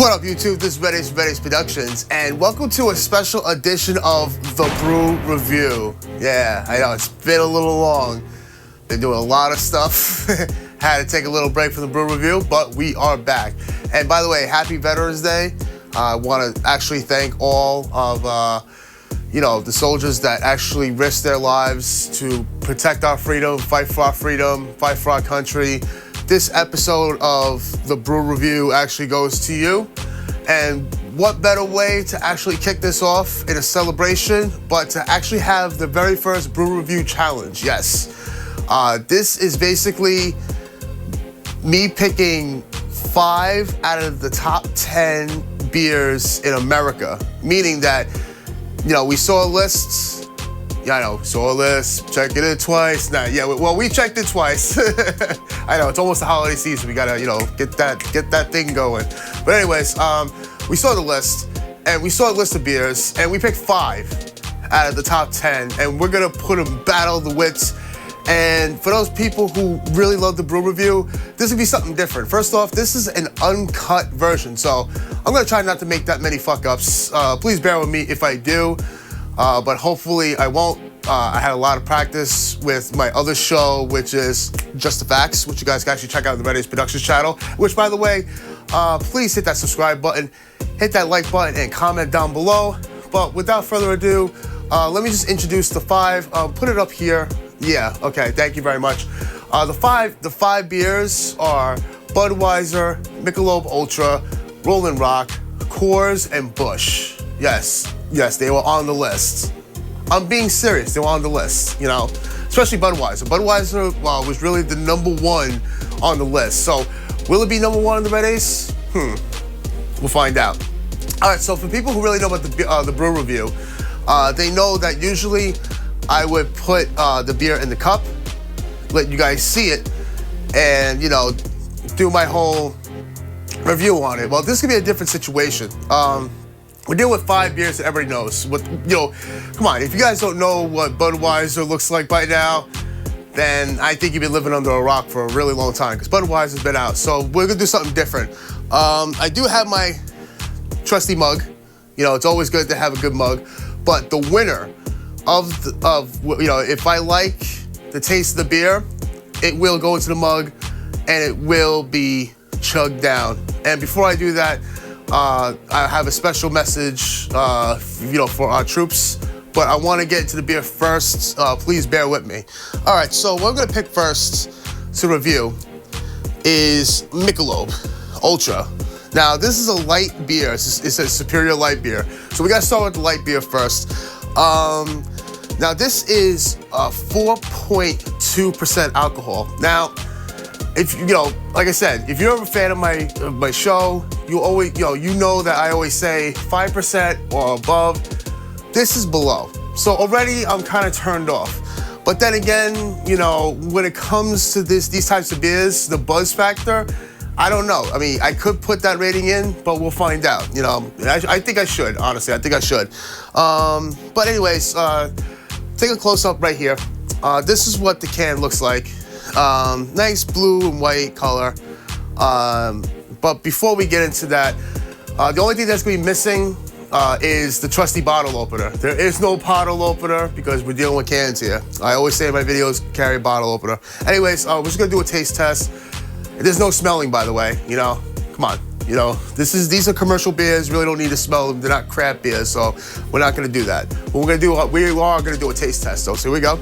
What up, YouTube? This is Redace Productions, and welcome to a special edition of the Brew Review. Yeah, I know, it's been a little long. Been doing a lot of stuff. Had to take a little break from the Brew Review, but we are back. And by the way, happy Veterans Day. I want to actually thank all of the soldiers that actually risked their lives to protect our freedom, fight for our country. This episode of the Brew Review actually goes to you. And what better way to actually kick this off in a celebration, but to actually have the very first Brew Review challenge. Yes. This is basically me picking 5 out of the top 10 beers in America. Meaning that, we saw lists. Yeah, I know, saw a list, checked it twice. We checked it twice. I know, it's almost the holiday season. We gotta, get that thing going. But anyways, we saw the list, and we saw a list of beers, and we picked 5 out of the top 10, and we're gonna put them battle the wits. And for those people who really love the Brew Review, this would be something different. First off, this is an uncut version, so I'm gonna try not to make that many fuck-ups. Please bear with me if I do. But hopefully I won't. I had a lot of practice with my other show, which is Just the Facts, which you guys can actually check out on the Redace Productions channel, which, by the way, please hit that subscribe button, hit that like button, and comment down below. But without further ado, let me just introduce the 5. Put it up here. Yeah, okay, thank you very much. The five beers are Budweiser, Michelob Ultra, Rolling Rock, Coors, and Busch. Yes, they were on the list. I'm being serious, they were on the list, especially Budweiser. Budweiser was really the #1 on the list. So will it be #1 on the Red Ace? We'll find out. All right, so for people who really know about the Brew Review, they know that usually I would put the beer in the cup, let you guys see it, and do my whole review on it. Well, this could be a different situation. We're dealing with 5 beers that everybody knows. Come on, if you guys don't know what Budweiser looks like by now, then I think you've been living under a rock for a really long time, because Budweiser's been out. So we're gonna do something different. I do have my trusty mug. It's always good to have a good mug. But the winner if I like the taste of the beer, it will go into the mug and it will be chugged down. And before I do that, I have a special message, for our troops, but I want to get into the beer first. Please bear with me. All right, so what I'm gonna pick first to review is Michelob Ultra. Now, this is a light beer. It's a superior light beer. So we gotta start with the light beer first. Now this is 4.2% alcohol. Now, if like I said, if you're a fan of my show, you always know that I always say 5% or above. This is below, so already I'm kind of turned off. But then again, when it comes to these types of beers, the buzz factor, I don't know. I mean, I could put that rating in, but we'll find out. I think I should, honestly. I think I should. But anyways, take a close up right here. This is what the can looks like. Nice blue and white color. But before we get into that, the only thing that's gonna be missing is the trusty bottle opener. There is no bottle opener because we're dealing with cans here. I always say in my videos, carry a bottle opener. Anyways, we're just gonna do a taste test. There's no smelling, by the way, come on. These are commercial beers, really don't need to smell them. They're not craft beers, so we're not gonna do that. What we are gonna do a taste test though, so here we go.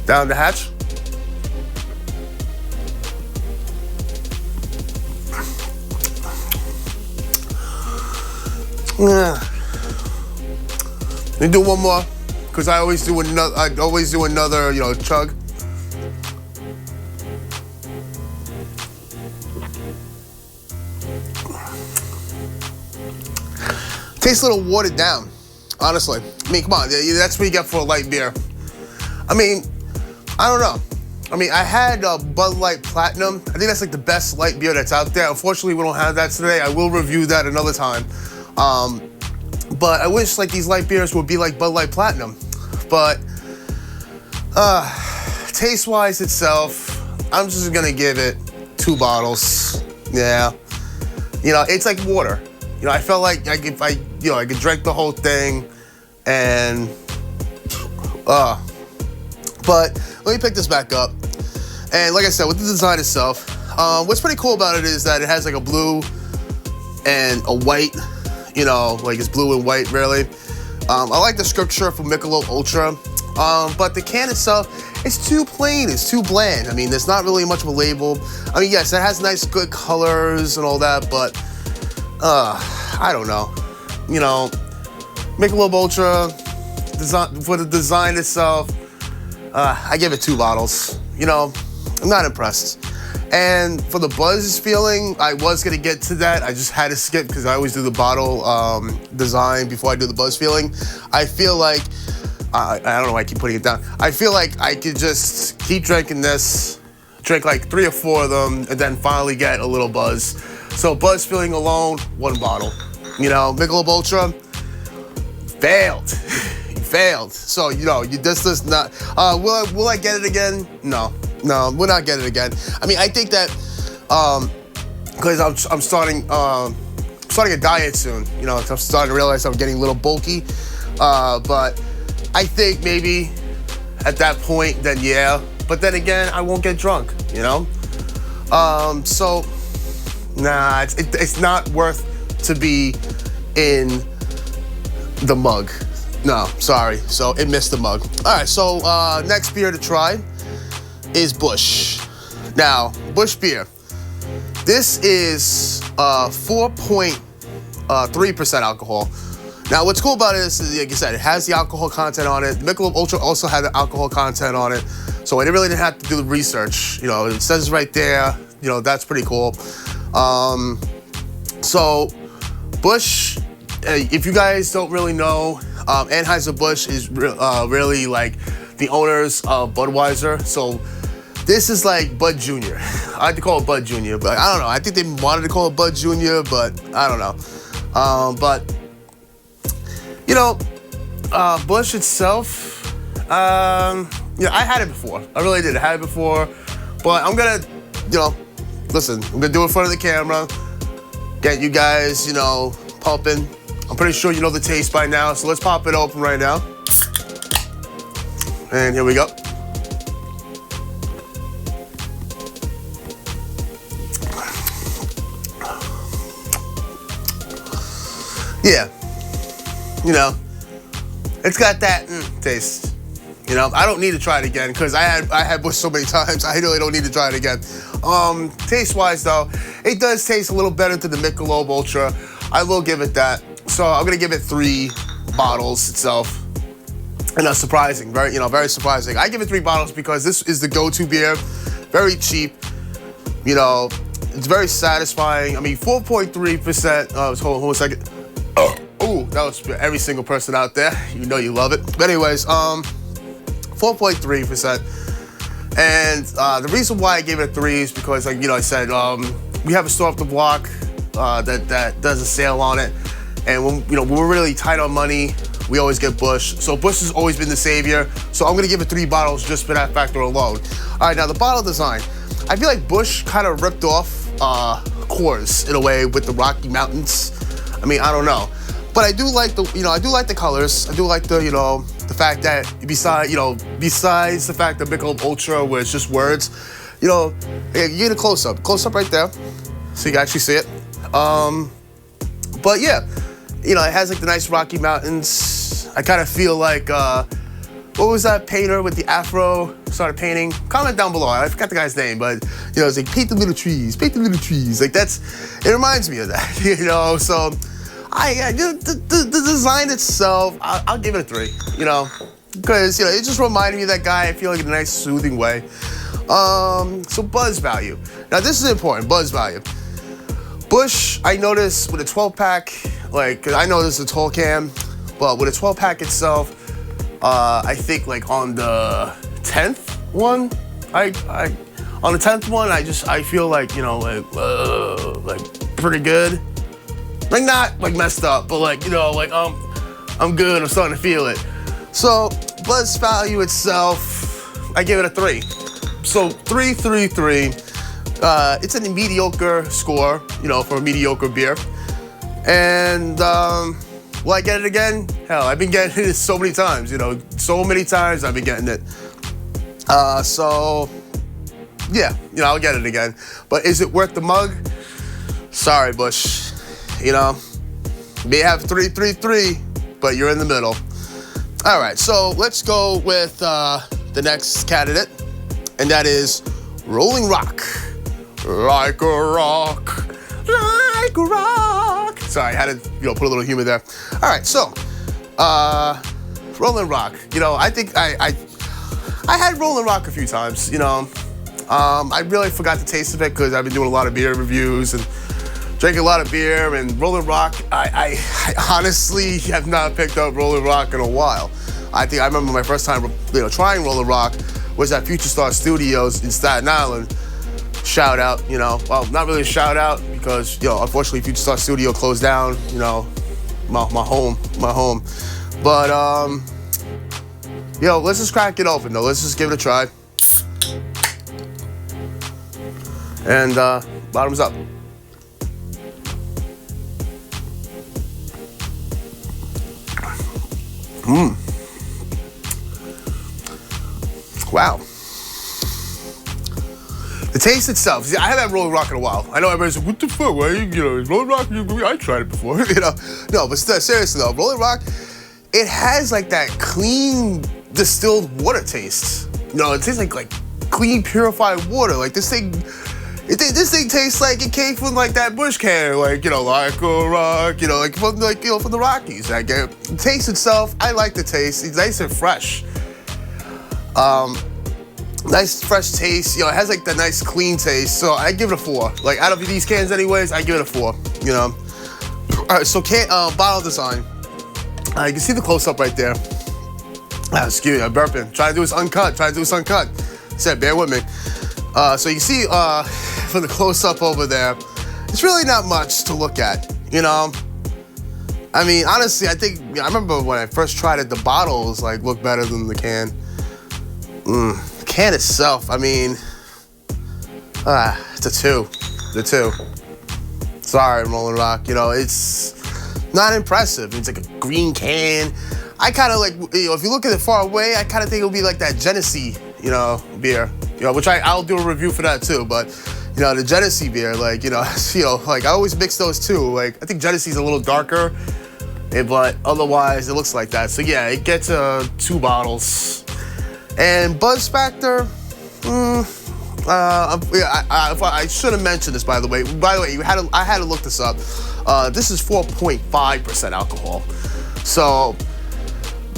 Down the hatch. Let me do one more, because I always do another, chug. Tastes a little watered down, honestly. I mean, come on, that's what you get for a light beer. I mean, I don't know. I mean, I had Bud Light Platinum. I think that's like the best light beer that's out there. Unfortunately, we don't have that today. I will review that another time. But I wish like these light beers would be like Bud Light Platinum. But taste-wise itself, I'm just gonna give it 2 bottles. Yeah. You know, it's like water. You know, I felt like if I could drink the whole thing, and but let me pick this back up. And like I said, with the design itself, what's pretty cool about it is that it has like a blue and a white. You know, like it's blue and white, really. I like the scripture for Michelob Ultra, but the can itself, it's too plain, it's too bland. I mean, there's not really much of a label. I mean, yes, it has nice, good colors and all that, but I don't know. You know, Michelob Ultra, for the design itself, I give it 2 bottles. You know, I'm not impressed. And for the buzz feeling, I was gonna get to that. I just had to skip because I always do the bottle design before I do the buzz feeling. I feel like, I don't know why I keep putting it down. I feel like I could just keep drinking this, drink like 3 or 4 of them, and then finally get a little buzz. So buzz feeling alone, 1 bottle. You know, Michelob Ultra, failed. Failed. So, you know, this does not, will I get it again? No, we'll not get it again. I mean, I think that, because I'm starting a diet soon, you know, I'm starting to realize I'm getting a little bulky, but I think maybe at that point, then yeah, but then again, I won't get drunk, you know? So, nah, it's not worth to be in the mug. No, sorry. So it missed the mug. All right, so next beer to try is Busch. Now, Busch beer. This is 4.3% alcohol. Now, what's cool about it is, like I said, it has the alcohol content on it. Michelob Ultra also had the alcohol content on it, so I really didn't have to do the research. You know, it says right there. You know, that's pretty cool. So, Busch, if you guys don't really know, Anheuser-Busch is really like the owners of Budweiser. So this is like Bud Jr. I like to call it Bud Jr., but I don't know. I think they wanted to call it Bud Jr., but I don't know. But, you know, Busch itself, you know, I had it before. I really did. I had it before. But I'm going to, you know, listen, I'm going to do it in front of the camera, get you guys, you know, pumping. I'm pretty sure you know the taste by now, so let's pop it open right now. And here we go. Yeah, you know, it's got that taste. You know, I don't need to try it again because I had Busch so many times. I really don't need to try it again. Taste-wise though, it does taste a little better than the Michelob Ultra. I will give it that. So I'm gonna give it 3 bottles itself. And that's surprising, very surprising. I give it 3 bottles because this is the go-to beer, very cheap. You know, it's very satisfying. I mean, 4.3%. Hold on a second. Oh, that was for every single person out there. You know you love it. But anyways, 4.3%. And the reason why I gave it a 3 is because, like, you know, I said we have a store off the block that does a sale on it. And when we're really tight on money, we always get Busch. So Busch has always been the savior. So I'm gonna give it 3 bottles just for that factor alone. All right, now the bottle design. I feel like Busch kind of ripped off Coors in a way with the Rocky Mountains. I mean, I don't know, but I do like the colors. I do like the the fact that besides the fact that Michelob Ultra, where it's just words, you get a close up right there, so you can actually see it. But yeah. It has like the nice Rocky Mountains. I kind of feel like, what was that painter with the afro started painting? Comment down below. I forgot the guy's name, but it's like paint the little trees. Like it reminds me of that, So the design itself, I'll give it a 3, because it just reminded me of that guy. I feel like in a nice soothing way. So buzz value. Now this is important, buzz value. Busch, I noticed with a 12-pack, cause I know this is a tall can, but with a 12-pack itself, I think like on the 10th one, I feel like, like pretty good. Like not like messed up, but like, I'm good, I'm starting to feel it. So buzz value itself, I give it a 3. So 3. It's a mediocre score, you know, for a mediocre beer. And will I get it again? Hell, I've been getting it so many times, you know, so many times I've been getting it. So yeah, you know, I'll get it again. But is it worth the mug? Sorry, Bush. You know, you may have 3-3-3, but you're in the middle. All right, so let's go with the next candidate, and that is Rolling Rock. Like a rock, like a rock. Sorry, I had to, you know, put a little humor there. All right, so Rolling Rock. You know, I think I had Rolling Rock a few times. You know, I really forgot the taste of it because I've been doing a lot of beer reviews and drinking a lot of beer. And Rolling Rock, I honestly have not picked up Rolling Rock in a while. I think I remember my first time, you know, trying Rolling Rock was at Future Star Studios in Staten Island. Shout out, you know, well, not really a shout out because, you know, unfortunately Future Star Studio closed down, you know, my home. But, you know, let's just crack it open though. Let's just give it a try. And bottoms up. Wow. The taste itself, see, I haven't had Rolling Rock in a while. I know everybody's like, what the fuck, why you know, Rolling Rock, I tried it before, you know. No, but seriously though, Rolling Rock, it has like that clean distilled water taste. You know, it tastes like clean purified water. Like this thing tastes like it came from like that Bush can, like, you know, like a rock, you know, like from the Rockies. Like the taste itself, I like the taste. It's nice and fresh. Nice fresh taste, you know, it has like the nice clean taste, so I give it a 4. Like out of these cans anyways, I give it a 4, you know. All right, so bottle design. You can see the close-up right there. Excuse me, I'm burping. Trying to do this uncut, Said, bear with me. So you can see from the close-up over there, it's really not much to look at, you know. I mean, honestly, I remember when I first tried it, the bottles like looked better than the can. The can itself, I mean, it's a 2. The 2. Sorry, Rolling Rock. You know, it's not impressive. It's like a green can. I kind of like, you know, if you look at it far away, I kind of think it'll be like that Genesee, you know, beer. You know, which I'll do a review for that too. But you know, the Genesee beer, like, you know, like I always mix those two. Like I think Genesee's a little darker, but otherwise it looks like that. So yeah, it gets 2 bottles. And buzz factor, I should have mentioned this, by the way. I had to look this up. This is 4.5% alcohol. So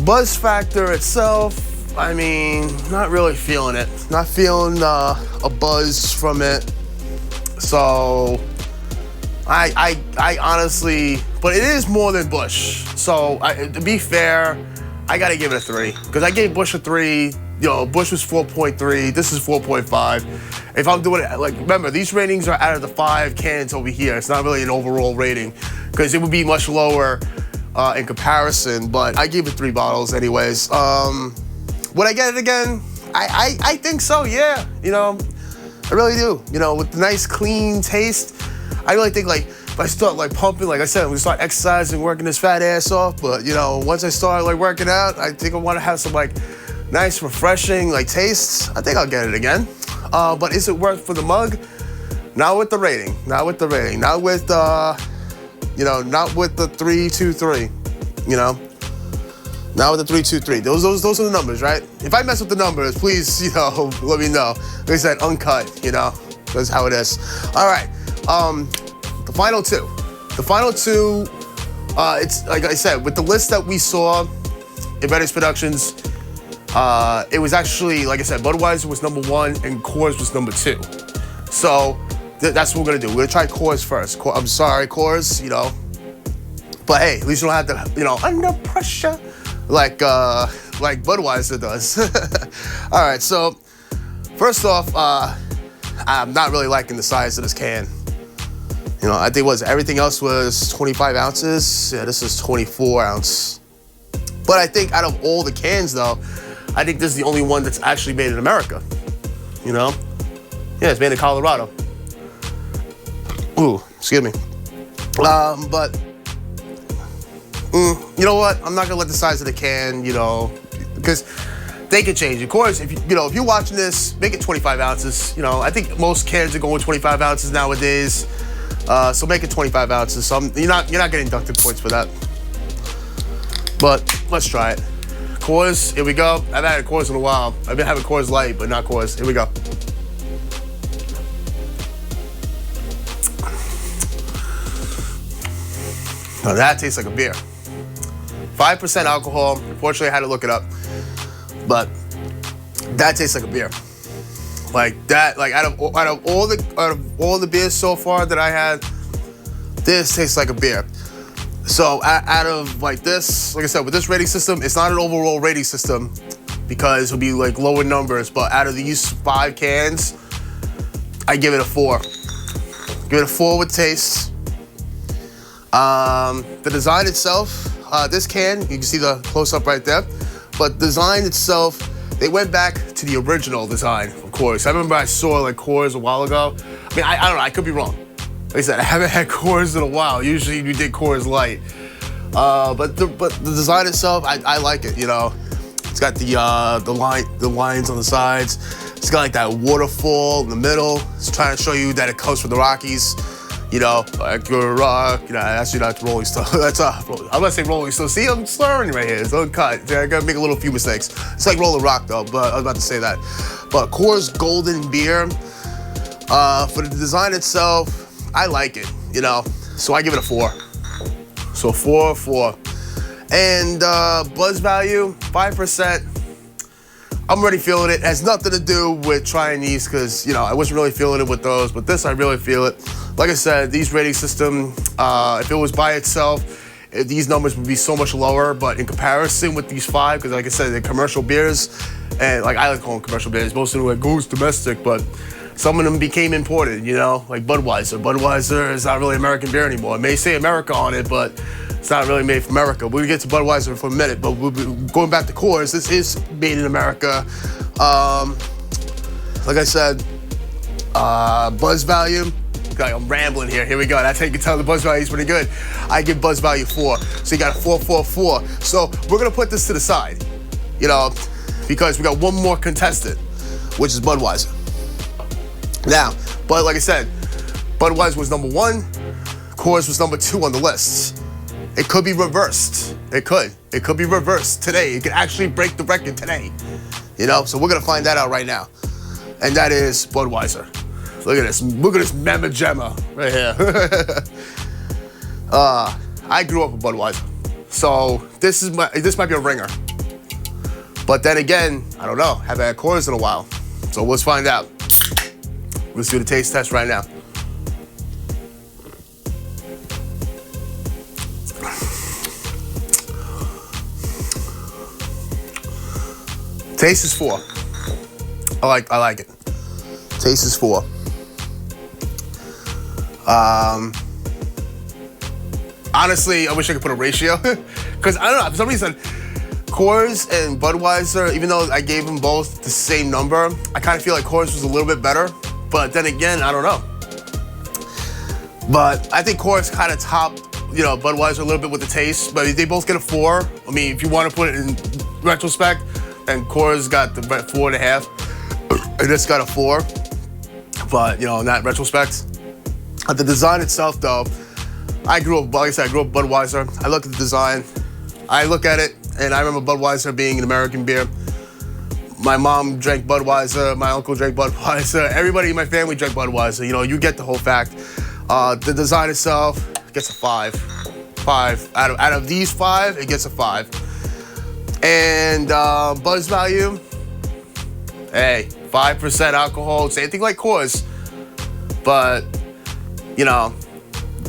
buzz factor itself, I mean, not really feeling it. Not feeling a buzz from it. So I honestly, but it is more than Bush. So to be fair, I gotta give it a 3 because I gave Bush a 3. You know, Bush was 4.3. This is 4.5. If I'm doing it, like, remember, these ratings are out of the 5 cans over here. It's not really an overall rating because it would be much lower in comparison. But I gave it 3 bottles, anyways. Would I get it again? I think so. Yeah. You know, I really do. You know, with the nice clean taste, I really think like if I start like pumping, like I said, we start exercising, working this fat ass off. But you know, once I start like working out, I think I want to have some like nice, refreshing, like tastes. I think I'll get it again. But is it worth for the mug? Not with the rating. Not with the rating. Not with you know, not with the 3-2-3. You know, not with the 3-2-3. Those are the numbers, right? If I mess with the numbers, please, you know, let me know. Like I said, uncut. You know, that's how it is. All right. The final two. The final two. It's like I said, with the list that we saw in Redace Productions. It was actually, like I said, Budweiser was number 1 and Coors was number 2. So that's what we're gonna do. We're gonna try Coors first. I'm sorry, Coors, you know. But hey, at least you don't have to, you know, under pressure like Budweiser does. All right, so first off, I'm not really liking the size of this can. You know, I think everything else was 25 ounces. Yeah, this is 24 ounce. But I think out of all the cans though, I think this is the only one that's actually made in America, you know? Yeah, it's made in Colorado. Ooh, excuse me. But you know what? I'm not gonna let the size of the can, you know, because they can change. Of course, if if you're watching this, make it 25 ounces. You know, I think most cans are going 25 ounces nowadays. So make it 25 ounces. So you're not getting deducted points for that. But let's try it. Coors, here we go. I haven't had a Coors in a while. I've been having Coors Light, but not Coors. Here we go. Now that tastes like a beer. 5% alcohol. Unfortunately, I had to look it up. But that tastes like a beer. Like that, like out of all the beers so far that I had, this tastes like a beer. So out of like this, like I said, with this rating system, it's not an overall rating system because it'll be like lower numbers. But out of these 5 cans, I give it a 4. Give it a 4 with taste. The design itself, this can, you can see the close-up right there. But the design itself, they went back to the original design, of course. I remember I saw like Coors a while ago. I mean, I don't know, I could be wrong. Like I said, I haven't had Coors in a while. Usually we did Coors Light. But the design itself, I like it, you know. It's got the lines on the sides. It's got like that waterfall in the middle. It's trying to show you that it comes from the Rockies. You know, like you're rock. You know, actually not Rolling Stone. That's I'm gonna say Rolling Stone. See, I'm slurring right here. It's uncut. I gotta make a few mistakes. It's like Rolling Rock though, but I was about to say that. But Coors Golden beer. For the design itself, I like it. You know, so I give it a 4. So 4. And buzz value, 5%. I'm already feeling it. It has nothing to do with trying these because, you know, I wasn't really feeling it with those, but this I really feel it. Like I said, these rating system, if it was by itself, these numbers would be so much lower, but in comparison with these 5, because like I said, they're commercial beers, and like I like to call them commercial beers, most of them are goes domestic, but some of them became imported, you know, like Budweiser. Budweiser is not really American beer anymore. It may say America on it, but it's not really made for America. We'll get to Budweiser for a minute, but going back to Coors, this is made in America. Like I said, buzz value, I'm rambling here. Here we go. That's how you can tell the buzz value is pretty good. I give buzz value 4. So you got a 4, 4, 4. So we're gonna put this to the side, you know, because we got one more contestant, which is Budweiser. Now, but like I said, Budweiser was number 1, Coors was number 2 on the list. It could be reversed. It could be reversed today. It could actually break the record today. You know, so we're gonna find that out right now. And that is Budweiser. Look at this. Look at this Mama Gemma right here. I grew up with Budweiser. So this might be a ringer. But then again, I don't know. Haven't had Coors in a while. So let's find out. Let's do the taste test right now. Taste is 4. I like it. Taste is 4. Honestly, I wish I could put a ratio because I don't know, for some reason, Coors and Budweiser, even though I gave them both the same number, I kind of feel like Coors was a little bit better. But then again, I don't know. But I think Coors kind of topped, you know, Budweiser a little bit with the taste. But they both get a 4. I mean, if you want to put it in retrospect, and Coors got the 4.5, and this got a 4. But you know, in that retrospect, the design itself, though, I grew up. Like I said, I grew up Budweiser. I look at the design, I look at it, and I remember Budweiser being an American beer. My mom drank Budweiser, my uncle drank Budweiser, everybody in my family drank Budweiser. You know, you get the whole fact. The design itself gets a 5. 5. Out of these 5, it gets a 5. And buzz value, hey, 5% alcohol, same thing like Coors. But, you know,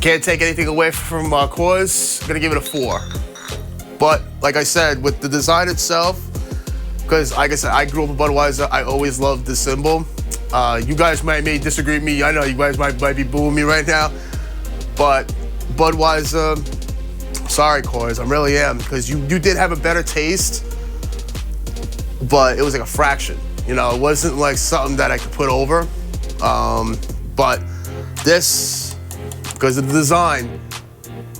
can't take anything away from Coors. I'm gonna give it a 4. But, like I said, with the design itself, because like I said, I grew up with Budweiser. I always loved the symbol. You guys may disagree with me. I know you guys might be booing me right now. But Budweiser, sorry Coors, I really am. Because you did have a better taste, but it was like a fraction. You know, it wasn't like something that I could put over. But this because of the design,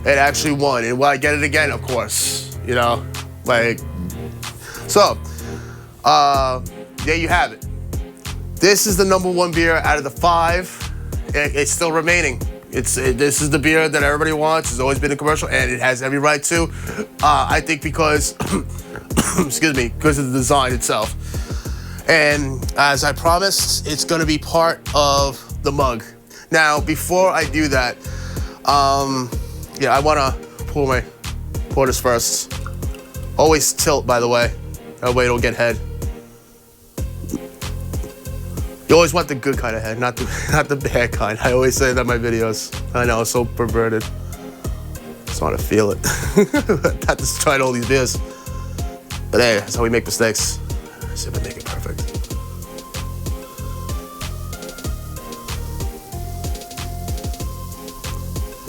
it actually won. And will I get it again? Of course. You know, like, so, there you have it. This is the #1 beer out of the 5. It's still remaining. This is the beer that everybody wants. It's always been a commercial, and it has every right to. I think because, excuse me, because of the design itself. And as I promised, it's gonna be part of the mug. Now, before I do that, yeah, I wanna pour this first. Always tilt, by the way. That way it'll get head. You always want the good kind of head, not the bad kind. I always say that in my videos. I know, it's so perverted. Just want to feel it. Not to try all these beers. But hey, that's how we make mistakes. Let's see if I make it perfect.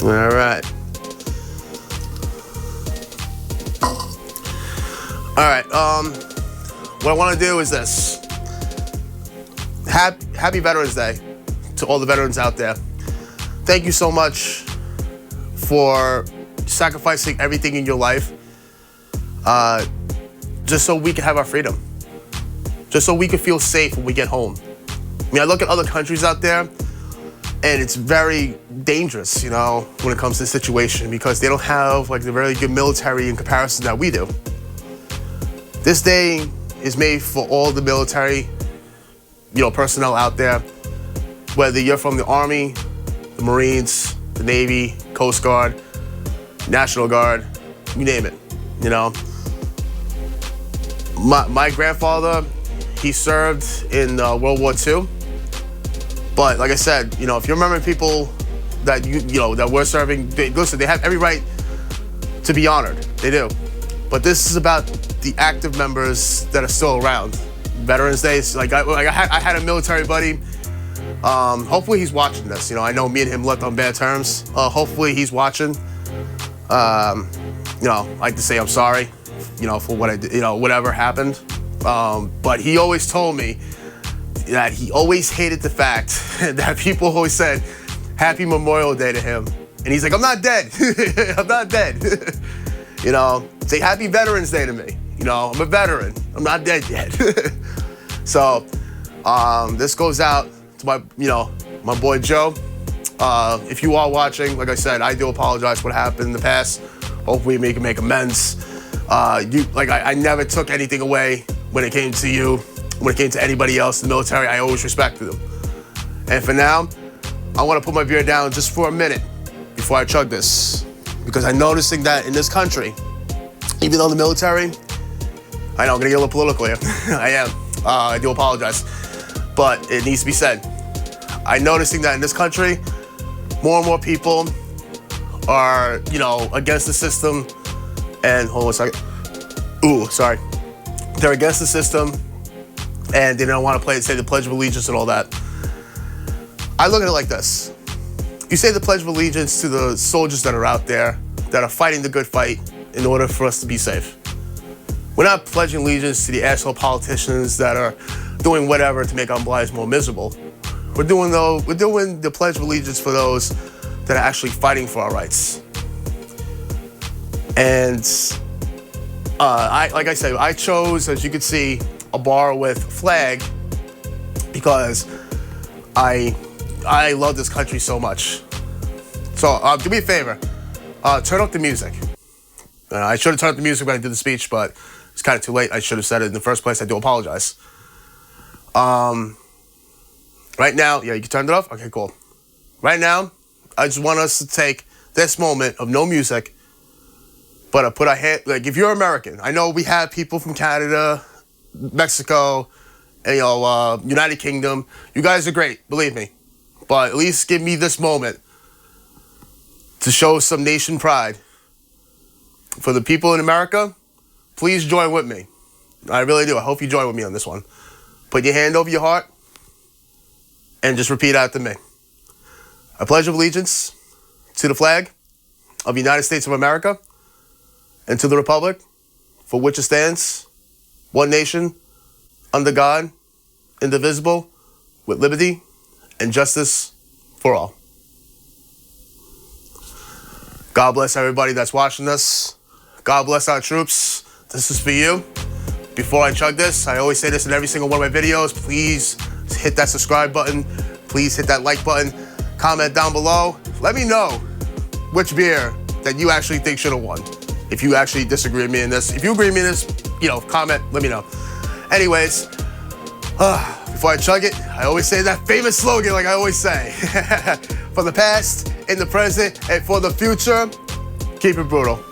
All right. All right, what I want to do is this. Happy Veterans Day to all the veterans out there. Thank you so much for sacrificing everything in your life just so we can have our freedom. Just so we can feel safe when we get home. I mean, I look at other countries out there and it's very dangerous, you know, when it comes to this situation because they don't have like the very good military in comparison that we do. This day is made for all the military, you know, personnel out there, whether you're from the Army, the Marines, the Navy, Coast Guard, National Guard, you name it, you know. My grandfather, he served in World War II, but like I said, you know, if you remember people that you know that were serving, listen, they have every right to be honored, they do. But this is about the active members that are still around. Veterans Day, like I had a military buddy. Hopefully he's watching this. You know, I know me and him left on bad terms. Hopefully he's watching. You know, I like to say I'm sorry, you know, for what I did, you know, whatever happened. But he always told me that he always hated the fact that people always said Happy Memorial Day to him. And he's like, I'm not dead. I'm not dead. You know, say Happy Veterans Day to me. You know, I'm a veteran. I'm not dead yet. So, this goes out to my, you know, my boy Joe. If you are watching, like I said, I do apologize for what happened in the past. Hopefully we can make amends. I never took anything away when it came to you, when it came to anybody else in the military. I always respected them. And for now, I want to put my beer down just for a minute before I chug this. Because I'm noticing that in this country, even though the military, I know I'm gonna get a little political here. I am. I do apologize. But it needs to be said. I'm noticing that in this country, more and more people are, you know, against the system. And hold on a second. Ooh, sorry. They're against the system and they don't want to say the Pledge of Allegiance and all that. I look at it like this. You say the Pledge of Allegiance to the soldiers that are out there that are fighting the good fight in order for us to be safe. We're not pledging allegiance to the asshole politicians that are doing whatever to make our lives more miserable. We're doing the Pledge of Allegiance for those that are actually fighting for our rights. And like I said, I chose, as you can see, a bar with flag because I love this country so much. So do me a favor, turn up the music. I should have turned up the music when I did the speech, but it's kind of too late. I should have said it in the first place. I do apologize. Right now, yeah, you can turn it off? Okay, cool. Right now, I just want us to take this moment of no music, but I put our hand, like if you're American, I know we have people from Canada, Mexico, and, you know, United Kingdom. You guys are great, believe me. But at least give me this moment to show some nation pride. For the people in America, please join with me. I really do. I hope you join with me on this one. Put your hand over your heart and just repeat after me. I pledge allegiance to the flag of the United States of America and to the republic for which it stands, one nation, under God, indivisible, with liberty and justice for all. God bless everybody that's watching this. God bless our troops. This is for you. Before I chug this, I always say this in every single one of my videos. Please hit that subscribe button. Please hit that like button. Comment down below. Let me know which beer that you actually think should have won. If you actually disagree with me in this. If you agree with me in this, comment, let me know. Anyways, before I chug it, I always say that famous slogan like I always say. For the past, in the present, and for the future, keep it brutal.